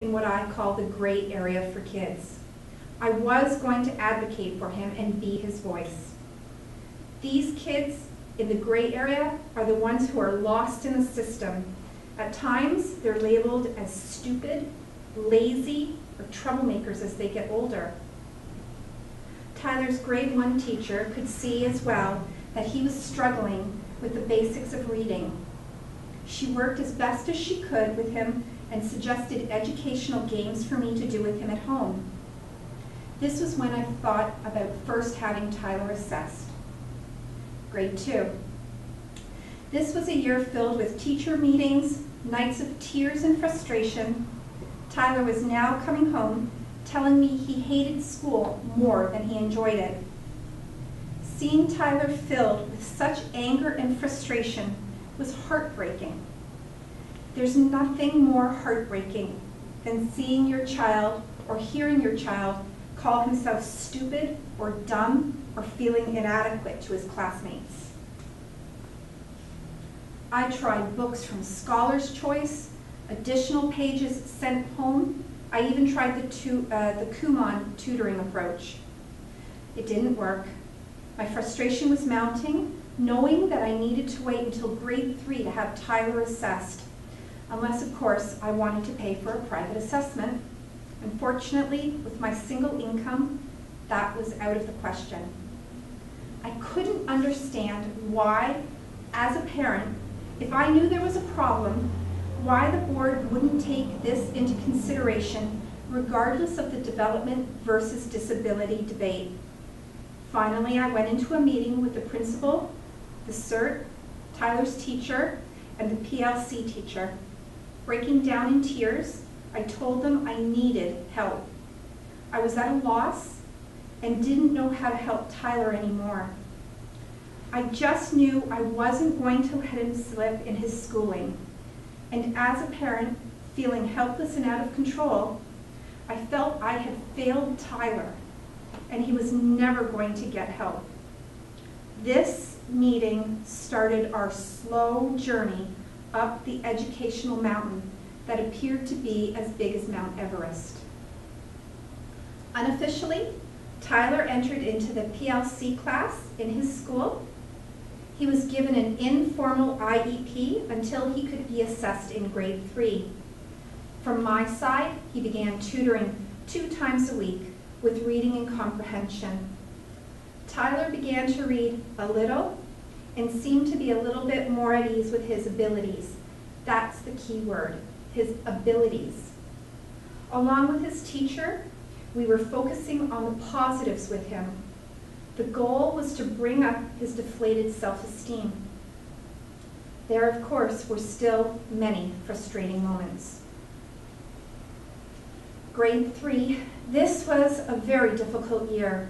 in what I call the gray area for kids. I was going to advocate for him and be his voice. These kids in the gray area are the ones who are lost in the system. At times, they're labeled as stupid, lazy, or troublemakers as they get older. Tyler's grade 1 teacher could see as well that he was struggling with the basics of reading. She worked as best as she could with him and suggested educational games for me to do with him at home. This was when I thought about first having Tyler assessed. Grade 2. This was a year filled with teacher meetings, nights of tears and frustration. Tyler was now coming home, telling me he hated school more than he enjoyed it. Seeing Tyler filled with such anger and frustration was heartbreaking. There's nothing more heartbreaking than seeing your child or hearing your child call himself stupid or dumb or feeling inadequate to his classmates. I tried books from Scholar's Choice, additional pages sent home. I even tried the Kumon tutoring approach. It didn't work. My frustration was mounting, knowing that I needed to wait until grade 3 to have Tyler assessed, unless, of course, I wanted to pay for a private assessment. Unfortunately, with my single income, that was out of the question. I couldn't understand why, as a parent, if I knew there was a problem, why the board wouldn't take this into consideration regardless of the development versus disability debate. Finally, I went into a meeting with the principal, the CERT, Tyler's teacher, and the PLC teacher. Breaking down in tears, I told them I needed help. I was at a loss and didn't know how to help Tyler anymore. I just knew I wasn't going to let him slip in his schooling. And as a parent, feeling helpless and out of control, I felt I had failed Tyler, and he was never going to get help. This meeting started our slow journey up the educational mountain that appeared to be as big as Mount Everest. Unofficially, Tyler entered into the PLC class in his school. He was given an informal IEP until he could be assessed in grade 3. From my side, he began tutoring 2 times a week with reading and comprehension. Tyler began to read a little and seemed to be a little bit more at ease with his abilities. That's the key word, his abilities. Along with his teacher, we were focusing on the positives with him. The goal was to bring up his deflated self-esteem. There, of course, were still many frustrating moments. Grade 3, this was a very difficult year.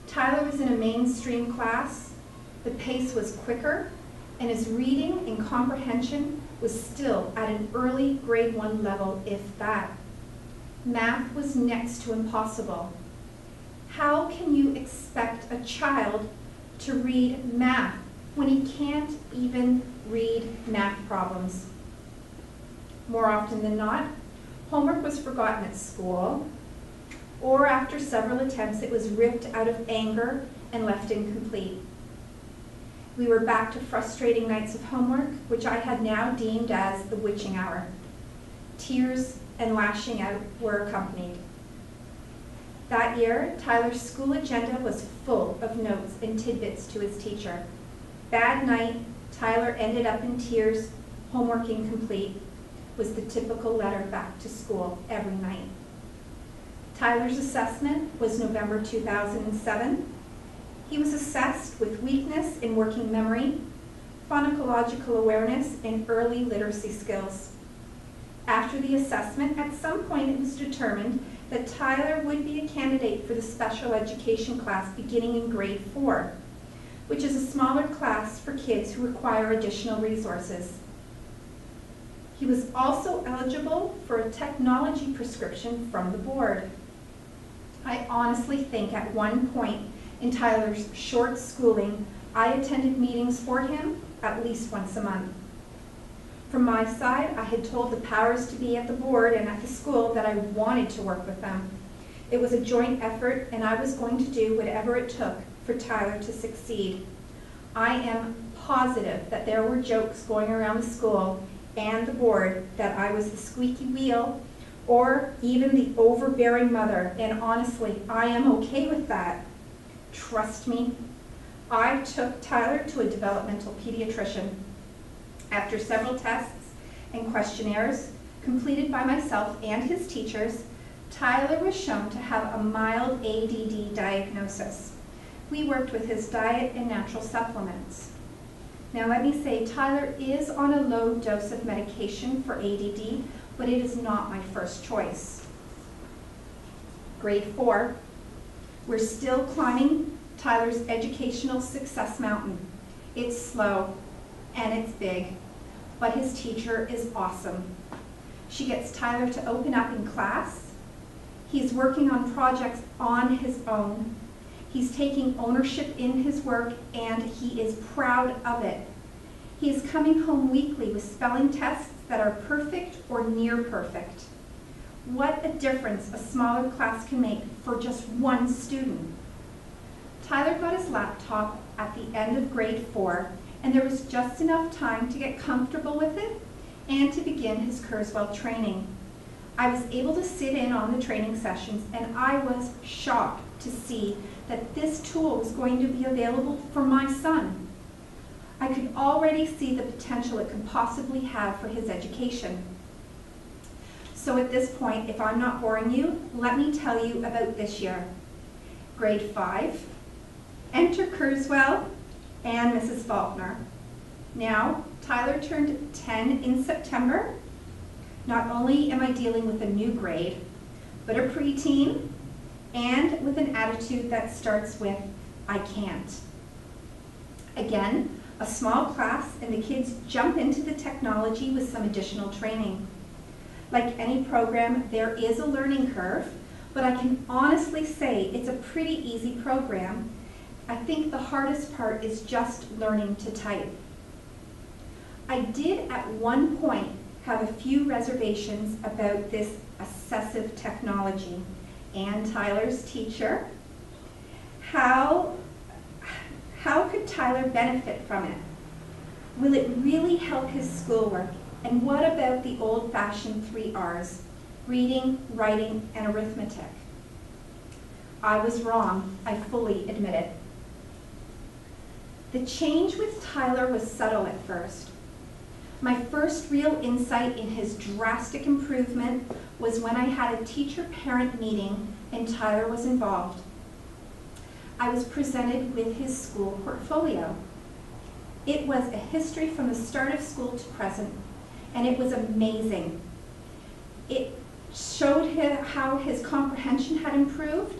Tyler was in a mainstream class. The pace was quicker, and his reading and comprehension was still at an early grade 1 level, if that. Math was next to impossible. How can you expect a child to read math when he can't even read math problems? More often than not, homework was forgotten at school, or after several attempts, it was ripped out of anger and left incomplete. We were back to frustrating nights of homework, which I had now deemed as the witching hour. Tears and lashing out were accompanied. That year, Tyler's school agenda was full of notes and tidbits to his teacher. Bad night, Tyler ended up in tears, homework incomplete, was the typical letter back to school every night. Tyler's assessment was November 2007. He was assessed with weakness in working memory, phonological awareness, and early literacy skills. After the assessment, at some point it was determined that Tyler would be a candidate for the special education class beginning in grade 4, which is a smaller class for kids who require additional resources. He was also eligible for a technology prescription from the board. I honestly think at one point in Tyler's short schooling, I attended meetings for him at least once a month. From my side, I had told the powers to be at the board and at the school that I wanted to work with them. It was a joint effort, and I was going to do whatever it took for Tyler to succeed. I am positive that there were jokes going around the school and the board that I was the squeaky wheel or even the overbearing mother, and honestly, I am okay with that. Trust me, I took Tyler to a developmental pediatrician. After several tests and questionnaires completed by myself and his teachers, Tyler was shown to have a mild ADD diagnosis. We worked with his diet and natural supplements. Now let me say, Tyler is on a low dose of medication for ADD, but it is not my first choice. Grade 4, we're still climbing Tyler's educational success mountain. It's slow and it's big, but his teacher is awesome. She gets Tyler to open up in class. He's working on projects on his own. He's taking ownership in his work, and he is proud of it. He is coming home weekly with spelling tests that are perfect or near perfect. What a difference a smaller class can make for just one student. Tyler got his laptop at the end of grade 4, and there was just enough time to get comfortable with it and to begin his Kurzweil training. I was able to sit in on the training sessions, and I was shocked to see that this tool was going to be available for my son. I could already see the potential it could possibly have for his education. So at this point, if I'm not boring you, let me tell you about this year. Grade 5, enter Kurzweil and Mrs. Faulkner. Now, Tyler turned 10 in September. Not only am I dealing with a new grade, but a preteen, and with an attitude that starts with, I can't. Again, a small class, and the kids jump into the technology with some additional training. Like any program, there is a learning curve, but I can honestly say it's a pretty easy program. I think the hardest part is just learning to type. I did at one point have a few reservations about this assessive technology and Tyler's teacher. How could Tyler benefit from it? Will it really help his schoolwork? And what about the old-fashioned 3 R's, reading, writing, and arithmetic? I was wrong, I fully admit it. The change with Tyler was subtle at first. My first real insight in his drastic improvement was when I had a teacher-parent meeting and Tyler was involved. I was presented with his school portfolio. It was a history from the start of school to present, and it was amazing. It showed him how his comprehension had improved,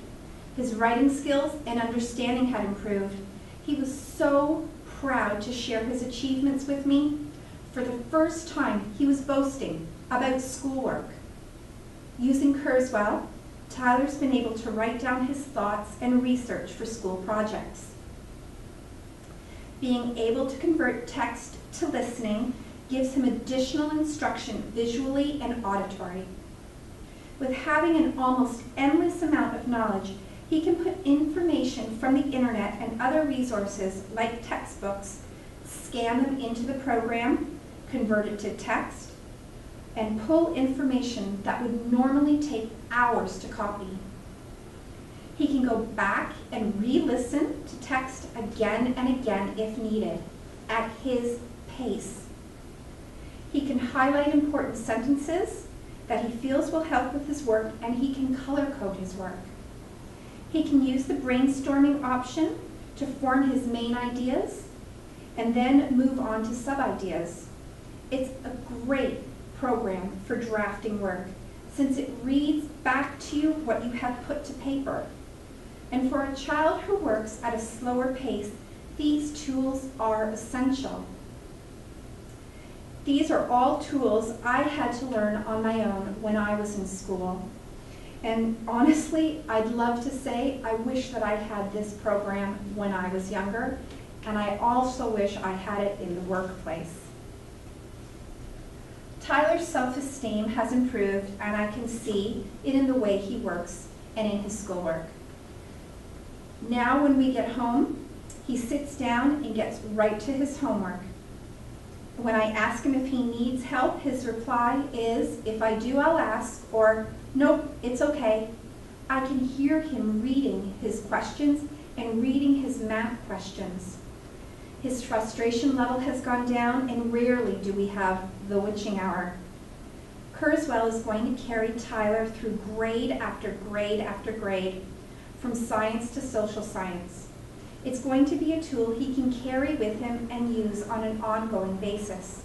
his writing skills and understanding had improved. He was so proud to share his achievements with me. For the first time, he was boasting about schoolwork. Using Kurzweil, Tyler's been able to write down his thoughts and research for school projects. Being able to convert text to listening gives him additional instruction visually and auditory. With having an almost endless amount of knowledge, he can put information from the internet and other resources like textbooks, scan them into the program, convert it to text, and pull information that would normally take hours to copy. He can go back and re-listen to text again and again if needed, at his pace. He can highlight important sentences that he feels will help with his work, and he can color code his work. He can use the brainstorming option to form his main ideas and then move on to sub-ideas. It's a great program for drafting work since it reads back to you what you have put to paper. And for a child who works at a slower pace, these tools are essential. These are all tools I had to learn on my own when I was in school. And honestly, I'd love to say I wish that I had this program when I was younger, and I also wish I had it in the workplace. Tyler's self-esteem has improved, and I can see it in the way he works and in his schoolwork. Now when we get home, he sits down and gets right to his homework. When I ask him if he needs help, his reply is, "If I do, I'll ask," or "Nope, it's okay." I can hear him reading his questions and reading his math questions. His frustration level has gone down, and rarely do we have the witching hour. Kurzweil is going to carry Tyler through grade after grade after grade, from science to social science. It's going to be a tool he can carry with him and use on an ongoing basis.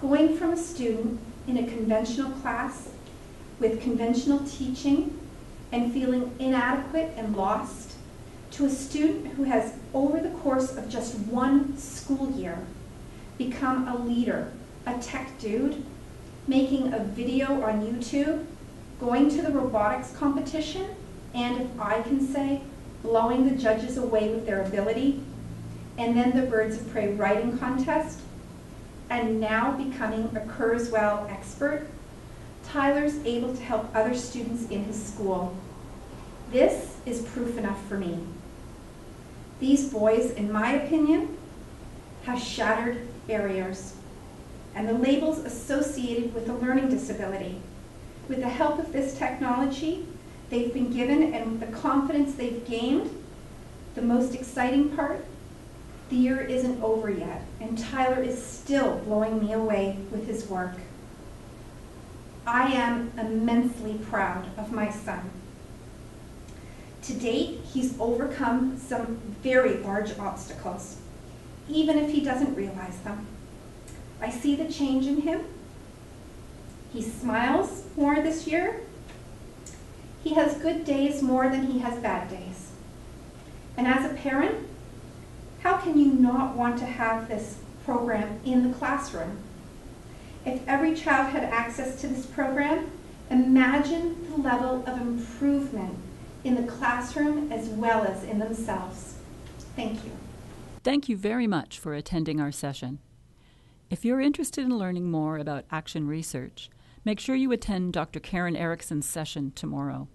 Going from a student in a conventional class with conventional teaching and feeling inadequate and lost, to a student who has, over the course of just one school year, become a leader, a tech dude, making a video on YouTube, going to the robotics competition, and if I can say, blowing the judges away with their ability, and then the Birds of Prey writing contest, and now becoming a Kurzweil expert, Tyler's able to help other students in his school. This is proof enough for me. These boys, in my opinion, have shattered barriers and the labels associated with a learning disability. With the help of this technology they've been given and the confidence they've gained, the most exciting part, the year isn't over yet, and Tyler is still blowing me away with his work. I am immensely proud of my son. To date, he's overcome some very large obstacles, even if he doesn't realize them. I see the change in him. He smiles more this year. He has good days more than he has bad days. And as a parent, how can you not want to have this program in the classroom? If every child had access to this program, imagine the level of improvement in the classroom as well as in themselves. Thank you. Thank you very much for attending our session. If you're interested in learning more about action research, make sure you attend Dr. Karen Erickson's session tomorrow.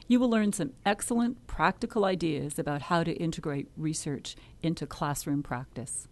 You will learn some excellent practical ideas about how to integrate research into classroom practice.